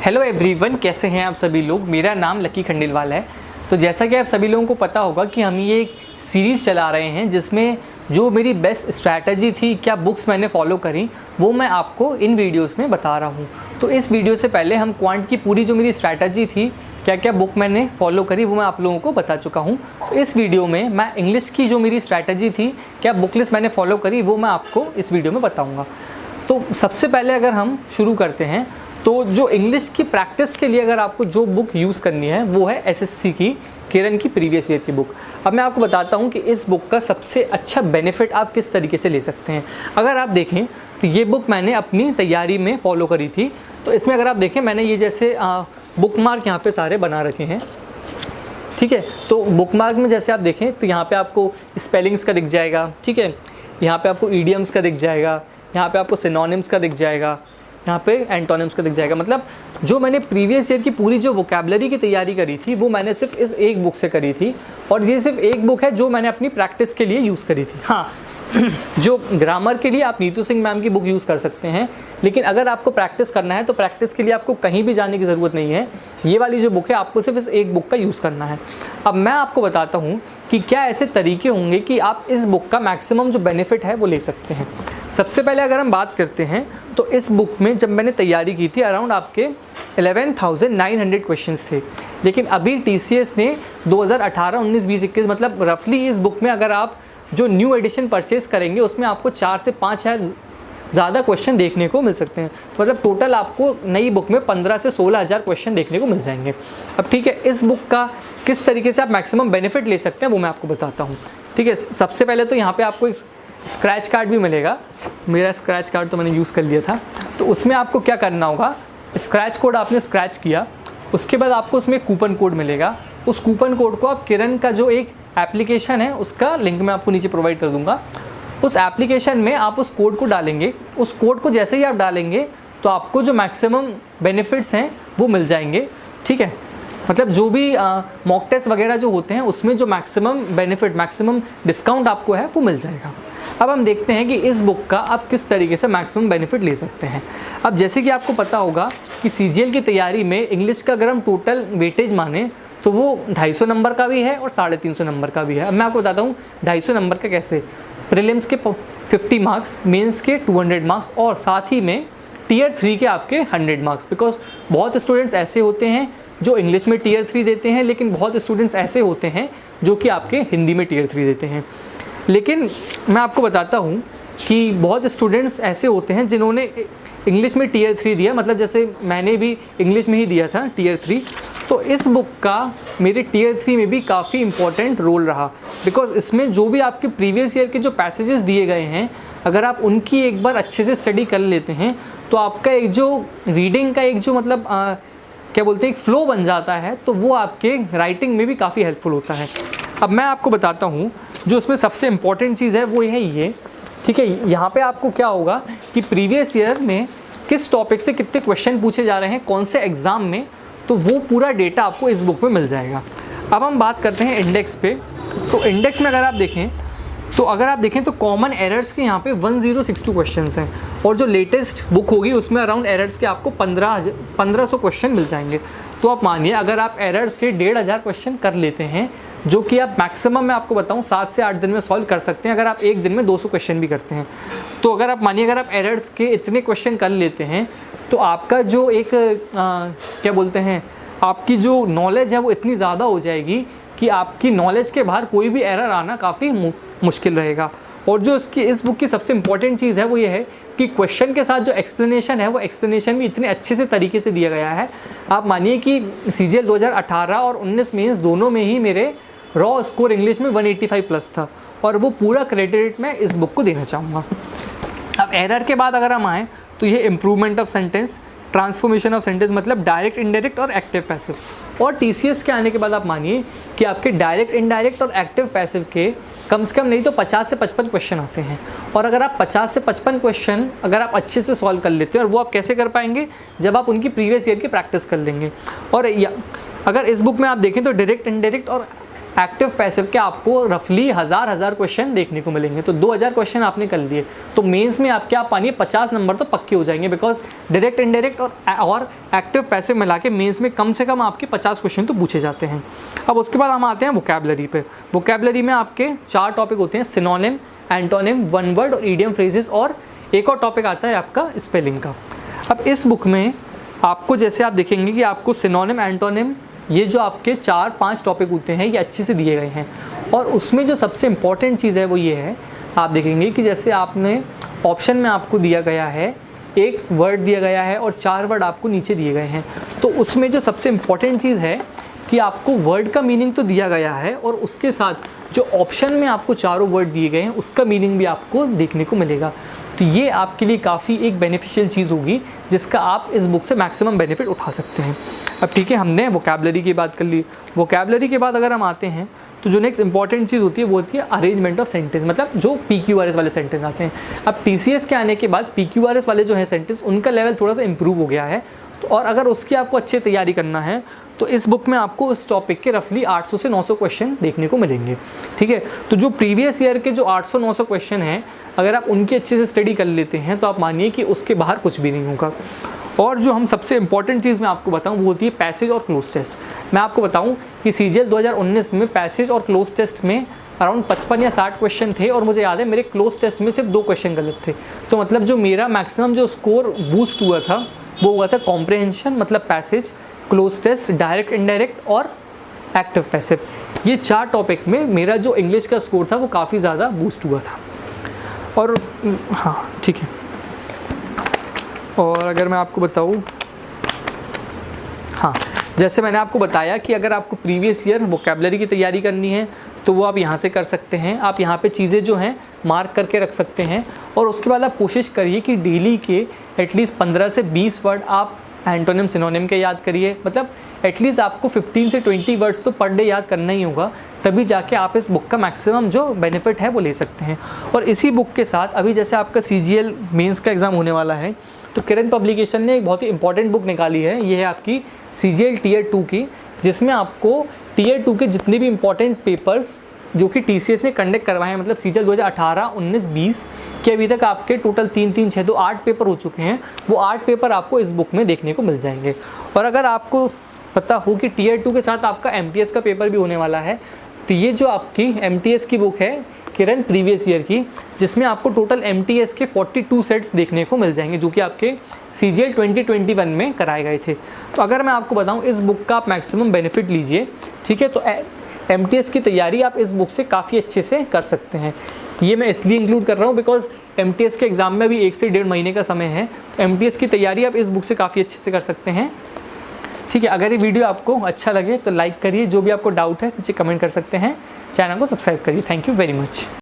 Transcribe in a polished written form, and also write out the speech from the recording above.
Hello everyone, कैसे हैं आप सभी लोग। मेरा नाम लकी खंडेलवाल है। तो जैसा कि आप सभी लोगों को पता होगा कि हम ये एक सीरीज़ चला रहे हैं जिसमें जो मेरी बेस्ट स्ट्रैटेजी थी, क्या बुक्स मैंने फॉलो करी, वो मैं आपको इन वीडियोस में बता रहा हूँ। तो इस वीडियो से पहले हम क्वांट की पूरी जो मेरी स्ट्रैटेजी थी, क्या क्या बुक मैंने फॉलो करी, वो मैं आप लोगों को बता चुका हूँ। तो इस वीडियो में मैं इंग्लिश की जो मेरी स्ट्रैटेजी थी, क्या बुक लिस्ट मैंने फॉलो करी, वो मैं आपको इस वीडियो में बताऊँगा। तो सबसे पहले अगर हम शुरू करते हैं तो जो इंग्लिश की प्रैक्टिस के लिए अगर आपको जो बुक यूज़ करनी है वो है एसएससी की किरण की प्रीवियस ईयर की बुक। अब मैं आपको बताता हूँ कि इस बुक का सबसे अच्छा बेनिफिट आप किस तरीके से ले सकते हैं। अगर आप देखें तो ये बुक मैंने अपनी तैयारी में फॉलो करी थी। तो इसमें अगर आप देखें, मैंने ये जैसे बुक मार्क यहाँ पे सारे बना रखे हैं, ठीक है। तो बुक मार्क में जैसे आप देखें तो यहाँ पे आपको स्पेलिंग्स का दिख जाएगा, ठीक है। यहाँ पे आपको ईडियम्स का दिख जाएगा, यहाँ पे आपको सिनोनिम्स का दिख जाएगा, यहाँ पे एंटोनिम्स का दिख जाएगा। मतलब जो मैंने प्रीवियस ईयर की पूरी जो वोकैबुलरी की तैयारी करी थी वो मैंने सिर्फ इस एक बुक से करी थी, और ये सिर्फ एक बुक है जो मैंने अपनी प्रैक्टिस के लिए यूज़ करी थी। हाँ, जो ग्रामर के लिए आप नीतू सिंह मैम की बुक यूज़ कर सकते हैं, लेकिन अगर आपको प्रैक्टिस करना है तो प्रैक्टिस के लिए आपको कहीं भी जाने की ज़रूरत नहीं है। ये वाली जो बुक है आपको सिर्फ इस एक बुक का यूज़ करना है। अब मैं आपको बताता हूँ कि क्या ऐसे तरीके होंगे कि आप इस बुक का मैक्सिमम जो बेनिफिट है वो ले सकते हैं। सबसे पहले अगर हम बात करते हैं तो इस बुक में जब मैंने तैयारी की थी अराउंड आपके 11,900 क्वेश्चंस थे, लेकिन अभी टीसीएस ने 2018, 19, 20, 21 मतलब रफली इस बुक में अगर आप जो न्यू एडिशन परचेस करेंगे उसमें आपको 4 से 5,000 ज़्यादा क्वेश्चन देखने को मिल सकते हैं। तो मतलब टोटल आपको नई बुक में 15 से 16,000 क्वेश्चन देखने को मिल जाएंगे। अब ठीक है, इस बुक का किस तरीके से आप मैक्सिमम बेनिफिट ले सकते हैं वो मैं आपको बताता हूँ, ठीक है। सबसे पहले तो यहाँ पे आपको एक स्क्रैच कार्ड भी मिलेगा। मेरा स्क्रैच कार्ड तो मैंने यूज़ कर लिया था। तो उसमें आपको क्या करना होगा, स्क्रैच कोड आपने स्क्रैच किया, उसके बाद आपको उसमें कूपन कोड मिलेगा। उस कूपन कोड को आप किरण का जो एक एप्लीकेशन है उसका लिंक मैं आपको नीचे प्रोवाइड कर दूंगा। उस एप्लीकेशन में आप उस कोड को डालेंगे। उस कोड को जैसे ही आप डालेंगे तो आपको जो मैक्सिमम बेनिफिट्स हैं वो मिल जाएंगे, ठीक है। मतलब जो भी मॉक टेस्ट वगैरह जो होते हैं उसमें जो मैक्सिमम बेनिफिट, मैक्सिमम डिस्काउंट आपको है वो मिल जाएगा। अब हम देखते हैं कि इस बुक का आप किस तरीके से मैक्सिमम बेनिफिट ले सकते हैं। अब जैसे कि आपको पता होगा कि सीजीएल की तैयारी में इंग्लिश का अगर हम टोटल वेटेज माने तो वो 250 नंबर का भी है और 350 नंबर का भी है। अब मैं आपको बताता हूँ 250 नंबर का कैसे। प्रीलिम्स के 50 मार्क्स, मेंस के 200 मार्क्स और साथ ही में टीयर 3 के आपके 100 मार्क्स। बिकॉज बहुत स्टूडेंट्स ऐसे होते हैं जो इंग्लिश में टीयर 3 देते हैं, लेकिन बहुत स्टूडेंट्स ऐसे होते हैं जो कि आपके हिंदी में टीयर 3 देते हैं। लेकिन मैं आपको बताता हूँ कि बहुत स्टूडेंट्स ऐसे होते हैं जिन्होंने इंग्लिश में टीयर 3 दिया, मतलब जैसे मैंने भी इंग्लिश में ही दिया था टीयर 3। तो इस बुक का मेरे टीयर 3 में भी काफ़ी इंपॉर्टेंट रोल रहा, बिकॉज इसमें जो भी आपके प्रीवियस ईयर के जो पैसेजेस दिए गए हैं, अगर आप उनकी एक बार अच्छे से स्टडी कर लेते हैं तो आपका एक जो रीडिंग का एक जो मतलब क्या बोलते हैं एक फ़्लो बन जाता है, तो वो आपके राइटिंग में भी काफ़ी हेल्पफुल होता है। अब मैं आपको बताता हूँ जो उसमें सबसे इम्पॉर्टेंट चीज़ है वो है ये, ठीक है। यहाँ पे आपको क्या होगा कि प्रीवियस ईयर में किस टॉपिक से कितने क्वेश्चन पूछे जा रहे हैं, कौन से एग्ज़ाम में, तो वो पूरा डेटा आपको इस बुक में मिल जाएगा। अब हम बात करते हैं इंडेक्स पे। तो इंडेक्स में अगर आप देखें तो कॉमन एरर्स के यहाँ पे 1062 क्वेश्चंस हैं, और जो लेटेस्ट बुक होगी उसमें अराउंड एरर्स के आपको 1500 क्वेश्चन मिल जाएंगे। तो आप मानिए अगर आप एरर्स के 1500 क्वेश्चन कर लेते हैं, जो कि आप मैक्सिमम मैं आपको बताऊं 7 से 8 दिन में सॉल्व कर सकते हैं, अगर आप एक दिन में 200 क्वेश्चन भी करते हैं। तो अगर आप मानिए अगर आप एरर्स के इतने क्वेश्चन कर लेते हैं तो आपका जो एक क्या बोलते हैं आपकी जो नॉलेज है वो इतनी ज़्यादा हो जाएगी कि आपकी नॉलेज के बाहर कोई भी एरर आना काफ़ी मुश्किल रहेगा। और जो इस बुक की सबसे इम्पॉर्टेंट चीज़ है वो ये है कि क्वेश्चन के साथ जो एक्सप्लेनेशन है वो एक्सप्लेनेशन भी इतने अच्छे से तरीके से दिया गया है। आप मानिए कि सीजीएल 2018 और 19 मेंस दोनों में ही मेरे रॉ स्कोर इंग्लिश में 185 प्लस था, और वो पूरा क्रेडिट मैं इस बुक को देना चाहूँगा। अब एरर के बाद अगर हम आएँ तो ये improvement of sentence, transformation of sentence, मतलब डायरेक्ट, इनडायरेक्ट और एक्टिव पैसिव। और टीसीएस के आने के बाद आप मानिए कि आपके डायरेक्ट, इनडायरेक्ट और एक्टिव पैसिव के कम से कम नहीं तो 50 से 55 क्वेश्चन आते हैं। और अगर आप 50 से 55 क्वेश्चन अगर आप अच्छे से सॉल्व कर लेते हैं, और वो आप कैसे कर पाएंगे, जब आप उनकी प्रीवियस ईयर की प्रैक्टिस कर लेंगे। और अगर इस बुक में आप देखें तो डायरेक्ट, इनडायरेक्ट और एक्टिव पैसिव के आपको रफली हज़ार क्वेश्चन देखने को मिलेंगे। तो 2000 क्वेश्चन आपने कर लिए तो मेंस में आपके आप पानिए 50 नंबर तो पक्के हो जाएंगे, बिकॉज डायरेक्ट इनडायरेक्ट और एक्टिव पैसिव मिला के मेंस में कम से कम आपके 50 क्वेश्चन तो पूछे जाते हैं। अब उसके बाद हम आते हैं वोकैबुलरी पे। वोकैबुलरी में आपके 4 टॉपिक होते हैं, सिनोनिम, एंटोनिम, वन वर्ड और ईडियम फ्रेजेस, और एक और टॉपिक आता है आपका स्पेलिंग का। अब इस बुक में आपको जैसे आप देखेंगे कि आपको सिनोनिम, एंटोनिम, ये जो आपके 4-5 टॉपिक होते हैं ये अच्छे से दिए गए हैं। और उसमें जो सबसे इम्पॉर्टेंट चीज़ है वो ये है, आप देखेंगे कि जैसे आपने ऑप्शन में आपको दिया गया है, एक वर्ड दिया गया है और 4 वर्ड आपको नीचे दिए गए हैं। तो उसमें जो सबसे इम्पॉर्टेंट चीज़ है कि आपको वर्ड का मीनिंग तो दिया गया है और उसके साथ जो ऑप्शन में आपको चारों वर्ड दिए गए हैं उसका मीनिंग भी आपको देखने को मिलेगा। तो ये आपके लिए काफ़ी एक बेनिफिशियल चीज़ होगी जिसका आप इस बुक से मैक्सिमम बेनिफिट उठा सकते हैं। अब ठीक है, हमने वोकैबुलरी की बात कर ली। वोकैबुलरी के बाद अगर हम आते हैं तो जो नेक्स्ट इंपॉर्टेंट चीज़ होती है वो होती है अरेंजमेंट ऑफ सेंटेंस, मतलब जो PQRS वाले सेंटेंस आते हैं। अब TCS के आने के बाद PQRS वाले जो है सेंटेंस, उनका लेवल थोड़ा सा इंप्रूव हो गया है। तो और अगर उसकी आपको अच्छी तैयारी करना है तो इस बुक में आपको उस टॉपिक के रफली 800 से 900 क्वेश्चन देखने को मिलेंगे। ठीक है, तो जो प्रीवियस ईयर के जो 800-900 क्वेश्चन हैं, अगर आप उनकी अच्छे से स्टडी कर लेते हैं तो आप मानिए कि उसके बाहर कुछ भी नहीं होगा। और जो हम सबसे इंपॉर्टेंट चीज़ मैं आपको बताऊं वो होती है पैसेज और क्लोज टेस्ट। मैं आपको बताऊं कि CGL 2019 में पैसेज और क्लोज टेस्ट में अराउंड 55 या 60 क्वेश्चन थे और मुझे याद है मेरे क्लोज टेस्ट में सिर्फ 2 क्वेश्चन गलत थे। तो मतलब जो मेरा मैक्सिमम जो स्कोर बूस्ट हुआ था वो हुआ था कॉम्प्रहेंशन, मतलब passage, cloze test, direct indirect और एक्टिव पैसिव। ये 4 टॉपिक में मेरा जो इंग्लिश का स्कोर था वो काफ़ी ज़्यादा बूस्ट हुआ था। और हाँ ठीक है, और अगर मैं आपको बताऊँ, हाँ जैसे मैंने आपको बताया कि अगर आपको प्रीवियस ईयर वोकैबुलरी की तैयारी करनी है तो वो आप यहाँ से कर सकते हैं। आप यहाँ पे चीज़ें जो हैं मार्क करके रख सकते हैं और उसके बाद आप कोशिश करिए कि डेली के एटलीस्ट 15 से 20 वर्ड आप एंटोनिम, सिनोनिम के याद करिए। मतलब एटलीस्ट आपको 15 से 20 वर्ड्स तो पर डे याद करना ही होगा, तभी जाके आप इस बुक का मैक्सिमम जो बेनिफिट है वो ले सकते हैं। और इसी बुक के साथ अभी जैसे आपका CGL मेंस का एग्ज़ाम होने वाला है तो किरण पब्लिकेशन ने एक बहुत ही इंपॉर्टेंट बुक निकाली है। ये है आपकी CGL Tier 2 की, जिसमें आपको Tier 2 के जितने भी इंपॉर्टेंट पेपर्स जो कि TCS ने कंडक्ट करवाए हैं, मतलब CGL 2018, 19, 20 के अभी तक आपके टोटल 3, 6, 2, 8 पेपर हो चुके हैं, वो 8 पेपर आपको इस बुक में देखने को मिल जाएंगे। और अगर आपको पता हो कि Tier 2 के साथ आपका MTS का पेपर भी होने वाला है, तो ये जो आपकी MTS की बुक है किरण प्रीवियस ईयर की, जिसमें आपको टोटल MTS के 42 सेट्स देखने को मिल जाएंगे जो कि आपके CGL 2021 में कराए गए थे। तो अगर मैं आपको बताऊं इस बुक का आप मैक्सिमम बेनिफिट लीजिए, ठीक है। तो MTS की तैयारी आप इस बुक से काफ़ी अच्छे से कर सकते हैं। ये मैं इसलिए इंक्लूड कर रहा हूँ बिकॉज MTS के एग्ज़ाम में अभी 1 से 1.5 महीने का समय है। तो MTS की तैयारी आप इस बुक से काफ़ी अच्छे से कर सकते हैं, ठीक है। अगर ये वीडियो आपको अच्छा लगे तो लाइक करिए, जो भी आपको डाउट है नीचे कमेंट कर सकते हैं, चैनल को सब्सक्राइब करिए। Thank you very much.